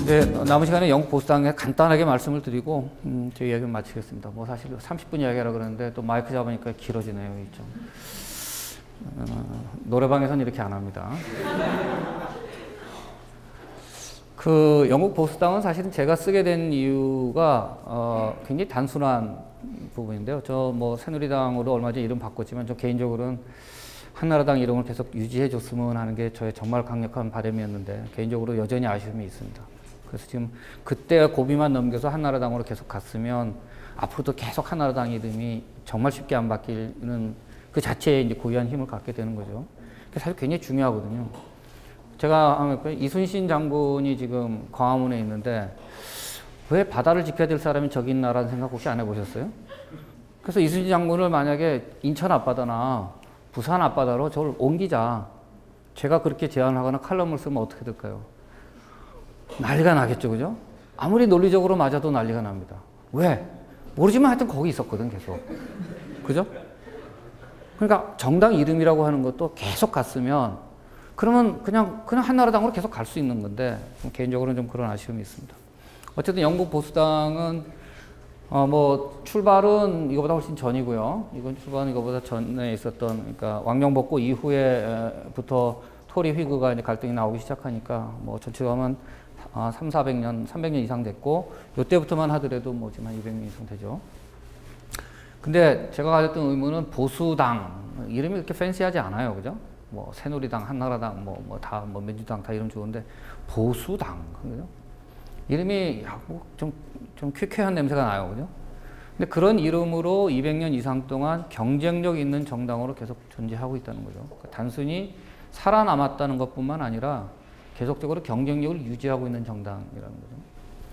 네, 남은 시간에 영국 보수당에 간단하게 말씀을 드리고 제 이야기를 마치겠습니다. 뭐 사실 30분 이야기하라 그러는데 또 마이크 잡으니까 길어지네요. 좀. 노래방에서는 이렇게 안 합니다. 그 영국 보수당은 사실은 제가 쓰게 된 이유가 굉장히 단순한 부분인데요. 저 뭐 새누리당으로 얼마 전에 이름 바꿨지만 저 개인적으로는 한나라당 이름을 계속 유지해 줬으면 하는 게 저의 정말 강력한 바람이었는데 개인적으로 여전히 아쉬움이 있습니다. 그래서 지금 그때 고비만 넘겨서 한나라당으로 계속 갔으면 앞으로도 계속 한나라당 이름이 정말 쉽게 안 바뀌는 그 자체에 이제 고유한 힘을 갖게 되는 거죠. 사실 굉장히 중요하거든요. 제가 이순신 장군이 지금 광화문에 있는데 왜 바다를 지켜야 될 사람이 저기 있나라는 생각 혹시 안 해보셨어요? 그래서 이순신 장군을 만약에 인천 앞바다나 부산 앞바다로 저를 옮기자. 제가 그렇게 제안을 하거나 칼럼을 쓰면 어떻게 될까요? 난리가 나겠죠, 그죠? 아무리 논리적으로 맞아도 난리가 납니다. 왜? 모르지만 하여튼 거기 있었거든, 계속. 그죠? 그러니까 정당 이름이라고 하는 것도 계속 갔으면 그러면 그냥 한나라당으로 계속 갈 수 있는 건데 개인적으로는 좀 그런 아쉬움이 있습니다. 어쨌든 영국 보수당은 뭐 출발은 이거보다 훨씬 전이고요. 이건 출발은 이거보다 전에 있었던 그러니까 왕정복고 이후에부터 토리 휘그가 이제 갈등이 나오기 시작하니까 뭐 전체로 하면 300년 이상 됐고 이때부터만 하더라도 뭐 지금 한 200년 이상 되죠. 근데 제가 가졌던 의문은 보수당 이름이 그렇게 팬시하지 않아요, 그죠? 뭐 새누리당, 한나라당, 뭐 민주당 다 이름 좋은데 보수당, 그죠? 이름이 좀 퀴퀴한 냄새가 나요, 그죠? 근데 그런 이름으로 200년 이상 동안 경쟁력 있는 정당으로 계속 존재하고 있다는 거죠. 그러니까 단순히 살아남았다는 것뿐만 아니라 계속적으로 경쟁력을 유지하고 있는 정당이라는 거죠.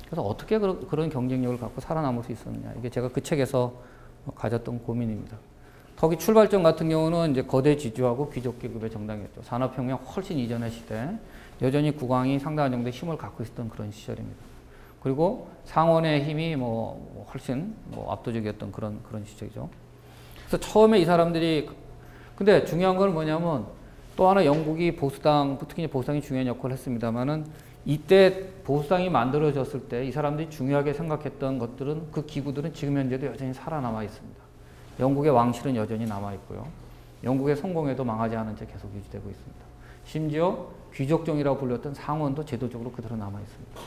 그래서 어떻게 그런 경쟁력을 갖고 살아남을 수 있었느냐. 이게 제가 그 책에서 가졌던 고민입니다. 거기 출발점 같은 경우는 이제 거대 지주하고 귀족 계급의 정당이었죠. 산업혁명 훨씬 이전의 시대, 여전히 국왕이 상당한 정도의 힘을 갖고 있었던 그런 시절입니다. 그리고 상원의 힘이 뭐 훨씬 압도적이었던 그런 시절이죠. 그래서 처음에 이 사람들이 근데 중요한 건 뭐냐면 또 하나 영국이 보수당, 특히 보수당이 중요한 역할을 했습니다만은 이때 보수당이 만들어졌을 때 이 사람들이 중요하게 생각했던 것들은 그 기구들은 지금 현재도 여전히 살아남아 있습니다. 영국의 왕실은 여전히 남아 있고요. 영국의 성공회도 망하지 않은 채 계속 유지되고 있습니다. 심지어 귀족정이라고 불렸던 상원도 제도적으로 그대로 남아 있습니다.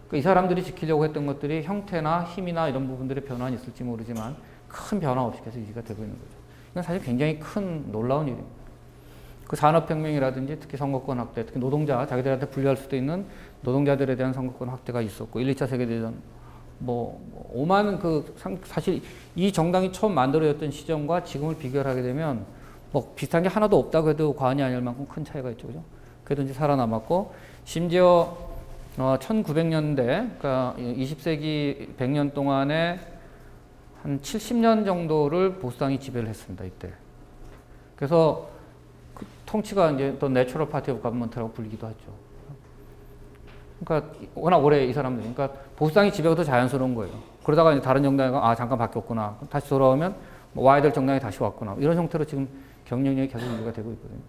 그러니까 이 사람들이 지키려고 했던 것들이 형태나 힘이나 이런 부분들의 변화는 있을지 모르지만 큰 변화 없이 계속 유지가 되고 있는 거죠. 이건 사실 굉장히 큰 놀라운 일입니다. 그 산업혁명이라든지 특히 선거권 확대, 특히 노동자, 자기들한테 불리할 수도 있는 노동자들에 대한 선거권 확대가 있었고 1, 2차 세계대전 오만 사실 이 정당이 처음 만들어졌던 시점과 지금을 비교하게 되면 뭐 비슷한 게 하나도 없다고 해도 과언이 아닐 만큼 큰 차이가 있죠, 그죠? 그래도 이제 살아남았고 심지어 1900년대, 그러니까 20세기 100년 동안에 한 70년 정도를 보수당이 지배를 했습니다, 이때. 그래서 그 통치가 이제 더 내추럴 파티 오브 가버먼트라고 불리기도 하죠. 그러니까 워낙 오래 이 사람들이, 그러니까 보수당이 지배가 더 자연스러운 거예요. 그러다가 이제 다른 정당이 잠깐 바뀌었구나. 다시 돌아오면 와야 될 정당이 다시 왔구나. 이런 형태로 지금 경쟁력이 계속 유지가 되고 있거든요.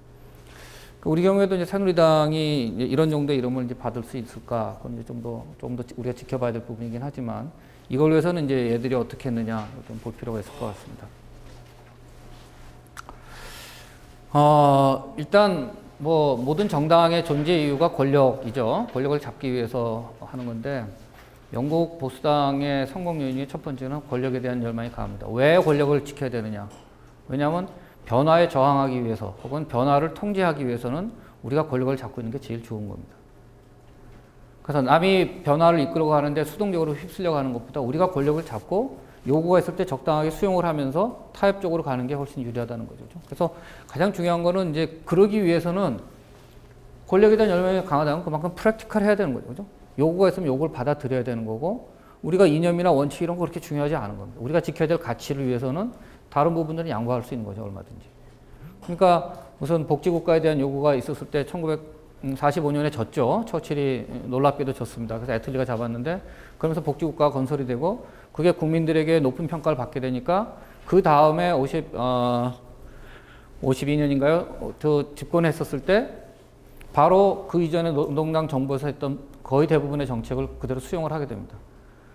우리 경우에도 이제 새누리당이 이런 정도의 이름을 이제 받을 수 있을까? 그건 이제 좀 더 우리가 지켜봐야 될 부분이긴 하지만 이걸 위해서는 이제 얘들이 어떻게 했느냐 좀 볼 필요가 있을 것 같습니다. 일단 뭐 모든 정당의 존재 이유가 권력이죠. 권력을 잡기 위해서 하는 건데 영국 보수당의 성공 요인의 첫 번째는 권력에 대한 열망이 강합니다. 왜 권력을 지켜야 되느냐? 왜냐하면 변화에 저항하기 위해서 혹은 변화를 통제하기 위해서는 우리가 권력을 잡고 있는 게 제일 좋은 겁니다. 그래서 남이 변화를 이끌어 가는데 수동적으로 휩쓸려 가는 것보다 우리가 권력을 잡고 요구가 있을 때 적당하게 수용을 하면서 타협적으로 가는 게 훨씬 유리하다는 거죠. 그래서 가장 중요한 거는 이제 그러기 위해서는 권력에 대한 열망이 강하다면 그만큼 프랙티컬 해야 되는 거죠. 그죠? 요구가 있으면 요구를 받아들여야 되는 거고 우리가 이념이나 원칙 이런 거 그렇게 중요하지 않은 겁니다. 우리가 지켜야 될 가치를 위해서는 다른 부분들은 양보할 수 있는 거죠. 얼마든지. 그러니까 우선 복지국가에 대한 요구가 있었을 때 1945년에 졌죠. 처칠이 놀랍게도 졌습니다. 그래서 애틀리가 잡았는데 그러면서 복지국가가 건설이 되고 그게 국민들에게 높은 평가를 받게 되니까 그 다음에 52년인가요? 저 집권했었을 때 바로 그 이전에 노동당 정부에서 했던 거의 대부분의 정책을 그대로 수용을 하게 됩니다.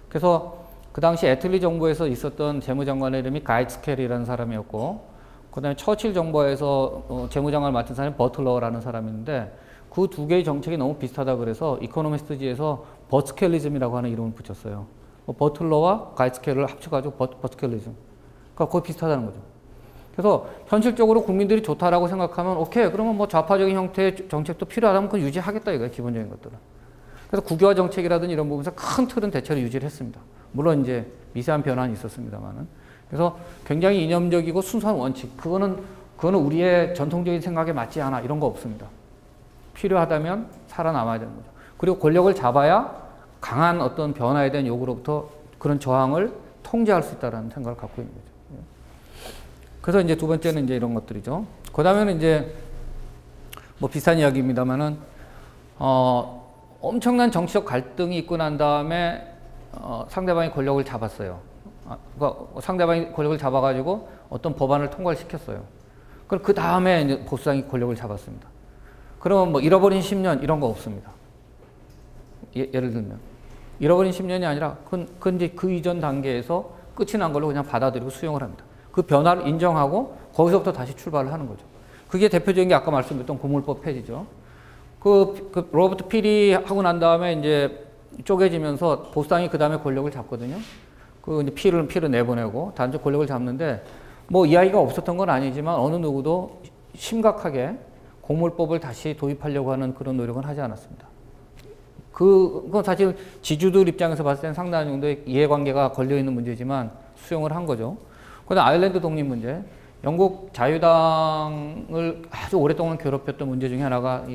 그래서 그 당시 애틀리 정부에서 있었던 재무장관의 이름이 가이츠켈이라는 사람이었고, 그 다음에 처칠 정부에서 재무장관을 맡은 사람이 버틀러라는 사람인데, 그 두 개의 정책이 너무 비슷하다 그래서 이코노미스트지에서 버츠켈리즘이라고 하는 이름을 붙였어요. 버틀러와 가이츠켈을 합쳐가지고 버츠켈리즘. 그러니까 거의 비슷하다는 거죠. 그래서 현실적으로 국민들이 좋다라고 생각하면 오케이, 그러면 뭐 좌파적인 형태의 정책도 필요하다면 그건 유지하겠다 이거예요, 기본적인 것들은. 그래서 국유화 정책이라든지 이런 부분에서 큰 틀은 대체로 유지를 했습니다. 물론 이제 미세한 변화는 있었습니다만은. 그래서 굉장히 이념적이고 순수한 원칙, 그거는 우리의 전통적인 생각에 맞지 않아, 이런 거 없습니다. 필요하다면 살아남아야 되는 거죠. 그리고 권력을 잡아야 강한 어떤 변화에 대한 요구로부터 그런 저항을 통제할 수 있다는 생각을 갖고 있는 거죠. 그래서 이제 두 번째는 이제 이런 것들이죠. 그 다음에는 이제 뭐 비슷한 이야기입니다만은, 엄청난 정치적 갈등이 있고 난 다음에, 상대방이 권력을 잡았어요. 그러니까 상대방이 권력을 잡아가지고 어떤 법안을 통과를 시켰어요. 그럼 그 다음에 이제 보수당이 권력을 잡았습니다. 그러면 뭐 잃어버린 10년 이런 거 없습니다. 예를 들면. 잃어버린 10년이 아니라 그건 이제 그 이전 단계에서 끝이 난 걸로 그냥 받아들이고 수용을 합니다. 그 변화를 인정하고 거기서부터 다시 출발을 하는 거죠. 그게 대표적인 게 아까 말씀드렸던 고물법 폐지죠. 그 로버트 필이 하고 난 다음에 이제 쪼개지면서 보수당이 그 다음에 권력을 잡거든요. 그 이제 필을 내보내고 단지 권력을 잡는데, 뭐 이야기가 없었던 건 아니지만 어느 누구도 심각하게 고물법을 다시 도입하려고 하는 그런 노력은 하지 않았습니다. 그건 사실 지주들 입장에서 봤을 때는 상당한 정도의 이해관계가 걸려있는 문제지만 수용을 한 거죠. 그다음 아일랜드 독립 문제. 영국 자유당을 아주 오랫동안 괴롭혔던 문제 중에 하나가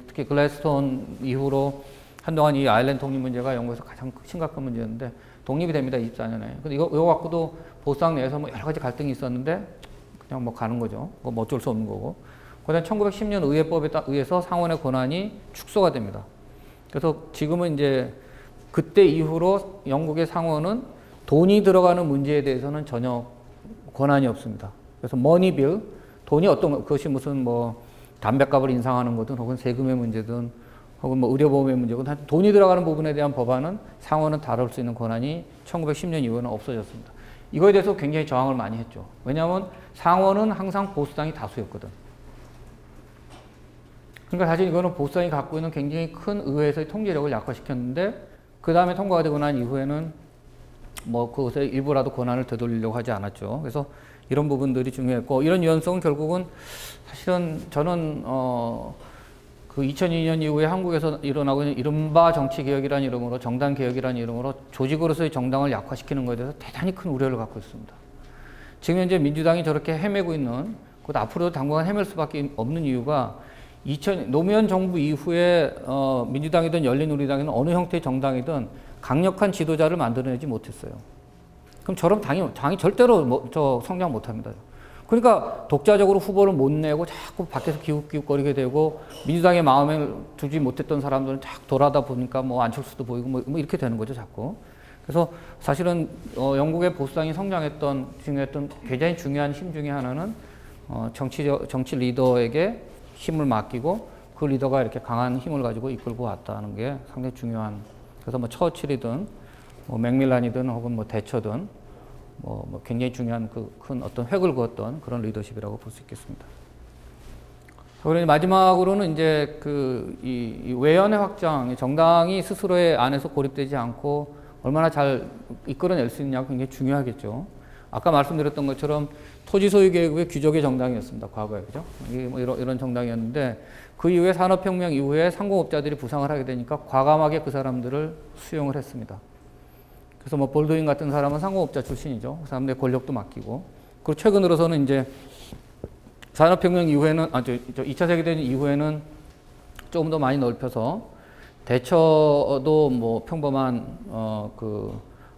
특히 글래스톤 이후로 한동안 이 아일랜드 독립 문제가 영국에서 가장 심각한 문제였는데, 독립이 됩니다, 24년에. 근데 이거 갖고도 보수당 내에서 뭐 여러 가지 갈등이 있었는데 그냥 뭐 가는 거죠. 뭐 어쩔 수 없는 거고. 그다음 1910년 의회법에 의해서 상원의 권한이 축소가 됩니다. 그래서 지금은 이제 그때 이후로 영국의 상원은 돈이 들어가는 문제에 대해서는 전혀 권한이 없습니다. 그래서 머니빌, 돈이 그것이 무슨 뭐 담뱃값을 인상하는 거든 혹은 세금의 문제든 혹은 뭐 의료보험의 문제든 돈이 들어가는 부분에 대한 법안은 상원은 다룰 수 있는 권한이 1910년 이후에는 없어졌습니다. 이거에 대해서 굉장히 저항을 많이 했죠. 왜냐하면 상원은 항상 보수당이 다수였거든. 그러니까 사실 이거는 보수당이 갖고 있는 굉장히 큰 의회에서의 통제력을 약화시켰는데, 그 다음에 통과가 되고 난 이후에는 뭐 그것의 일부라도 권한을 되돌리려고 하지 않았죠. 그래서 이런 부분들이 중요했고, 이런 유연성은 결국은 사실은 저는 그 2002년 이후에 한국에서 일어나고 있는 이른바 정치개혁이라는 이름으로, 정당개혁이라는 이름으로 조직으로서의 정당을 약화시키는 것에 대해서 대단히 큰 우려를 갖고 있습니다. 지금 현재 민주당이 저렇게 헤매고 있는, 그것도 앞으로도 당분간 헤맬 수밖에 없는 이유가 노무현 정부 이후에 민주당이든 열린우리당이든 어느 형태의 정당이든 강력한 지도자를 만들어내지 못했어요. 그럼 저런 당이 절대로 성장 못합니다. 그러니까 독자적으로 후보를 못 내고 자꾸 밖에서 기웃기웃거리게 되고, 민주당의 마음에 두지 못했던 사람들은 자꾸 돌아다 보니까 뭐 안철수도 보이고 뭐 이렇게 되는 거죠, 자꾸. 그래서 사실은 영국의 보수당이 성장했던 굉장히 중요한 힘 중에 하나는 정치 리더에게 힘을 맡기고 그 리더가 이렇게 강한 힘을 가지고 이끌고 왔다는 게 상당히 중요한. 그래서 뭐 처칠이든 뭐 맥밀란이든 혹은 뭐 대처든 뭐 굉장히 중요한 그 큰 어떤 획을 그었던 그런 리더십이라고 볼 수 있겠습니다. 그러니 마지막으로는 이제 이 외연의 확장, 정당이 스스로의 안에서 고립되지 않고 얼마나 잘 이끌어낼 수 있느냐가 굉장히 중요하겠죠. 아까 말씀드렸던 것처럼 토지 소유 계급의 귀족의 정당이었습니다, 과거에. 그죠? 뭐 이런 정당이었는데, 그 이후에 산업혁명 이후에 상공업자들이 부상을 하게 되니까 과감하게 그 사람들을 수용을 했습니다. 그래서 뭐 볼드윈 같은 사람은 상공업자 출신이죠. 그 사람들의 권력도 맡기고. 그리고 최근으로서는 이제 산업혁명 이후에는, 2차 세계대전 이후에는 조금 더 많이 넓혀서 대처도 뭐 평범한,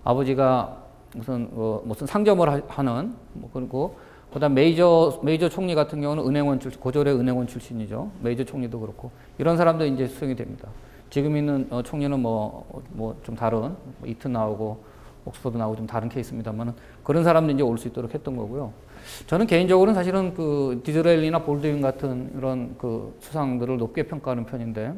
아버지가 무슨 상점을 하는, 그리고 그다음 메이저 총리 같은 경우는 고졸의 은행원 출신이죠. 메이저 총리도 그렇고 이런 사람도 이제 수용이 됩니다. 지금 있는 총리는 뭐 좀 다른 이튼 나오고 옥스퍼드 나오고 좀 다른 케이스입니다만은 그런 사람들이 이제 올 수 있도록 했던 거고요. 저는 개인적으로는 사실은 디즈레일리나 볼드윈 같은 이런 수상들을 높게 평가하는 편인데,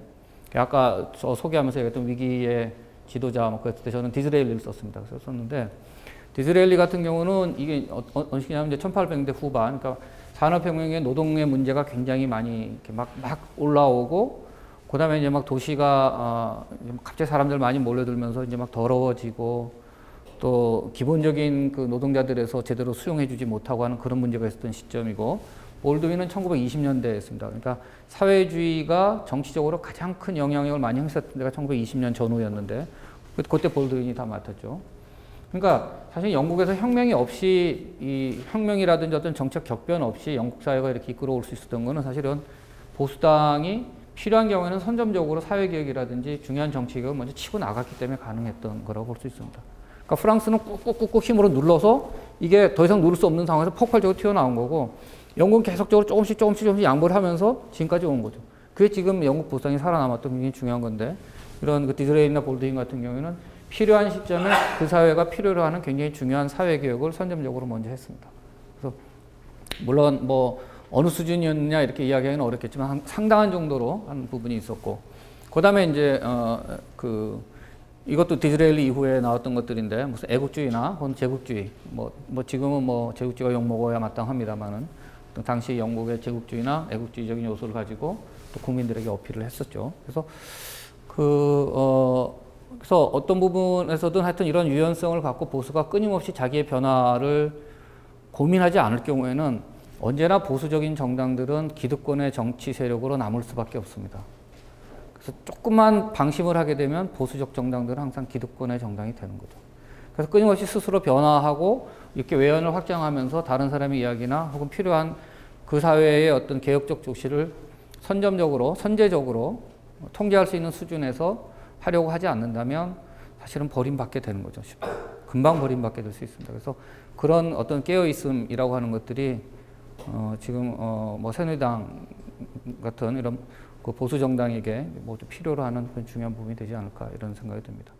아까 소개하면서 얘기했던 위기의 지도자 뭐 그랬을 때 저는 디즈레일리를 썼습니다. 그래서 썼는데 디즈레일리 같은 경우는 이게 어느 시기냐면 이제 1800년대 후반, 그러니까 산업혁명의 노동의 문제가 굉장히 많이 이렇게 막 올라오고, 그 다음에 이제 막 도시가 갑자기 사람들 많이 몰려들면서 이제 막 더러워지고, 또 기본적인 그 노동자들에서 제대로 수용해주지 못하고 하는 그런 문제가 있었던 시점이고, 볼드윈은 1920년대였습니다. 그러니까 사회주의가 정치적으로 가장 큰 영향력을 많이 행사했던 데가 1920년 전후였는데, 그때 볼드윈이 다 맡았죠. 그러니까 사실 영국에서 혁명이 없이, 이 혁명이라든지 어떤 정책 격변 없이 영국 사회가 이렇게 이끌어올 수 있었던 거는 사실은 보수당이 필요한 경우에는 선점적으로 사회개혁이라든지 중요한 정치개혁을 먼저 치고 나갔기 때문에 가능했던 거라고 볼 수 있습니다. 그러니까 프랑스는 꾹꾹꾹꾹 힘으로 눌러서 이게 더 이상 누를 수 없는 상황에서 폭발적으로 튀어나온 거고, 영국은 계속적으로 조금씩 양보를 하면서 지금까지 온 거죠. 그게 지금 영국 보수당이 살아남았던 굉장히 중요한 건데, 이런 그 디즈레일리나 볼드윈 같은 경우에는 필요한 시점에 그 사회가 필요로 하는 굉장히 중요한 사회개혁을 선점적으로 먼저 했습니다. 그래서 물론 뭐 어느 수준이었느냐 이렇게 이야기하기는 어렵겠지만 상당한 정도로 하는 부분이 있었고, 그 다음에 이제 이것도 디즈레일리 이후에 나왔던 것들인데, 무슨 애국주의나 혹은 제국주의, 뭐 지금은 뭐 제국주의가 욕먹어야 마땅합니다만은 당시 영국의 제국주의나 애국주의적인 요소를 가지고 또 국민들에게 어필을 했었죠. 그래서 그래서 어떤 부분에서든 하여튼 이런 유연성을 갖고 보수가 끊임없이 자기의 변화를 고민하지 않을 경우에는 언제나 보수적인 정당들은 기득권의 정치 세력으로 남을 수밖에 없습니다. 그래서 조금만 방심을 하게 되면 보수적 정당들은 항상 기득권의 정당이 되는 거죠. 그래서 끊임없이 스스로 변화하고 이렇게 외연을 확장하면서 다른 사람의 이야기나 혹은 필요한 그 사회의 어떤 개혁적 조치를 선점적으로, 선제적으로 통제할 수 있는 수준에서 하려고 하지 않는다면 사실은 버림받게 되는 거죠. 금방 버림받게 될 수 있습니다. 그래서 그런 어떤 깨어있음이라고 하는 것들이 지금 뭐 새누리당 같은 이런 그 보수 정당에게 뭐 좀 필요로 하는 그런 중요한 부분이 되지 않을까 이런 생각이 듭니다.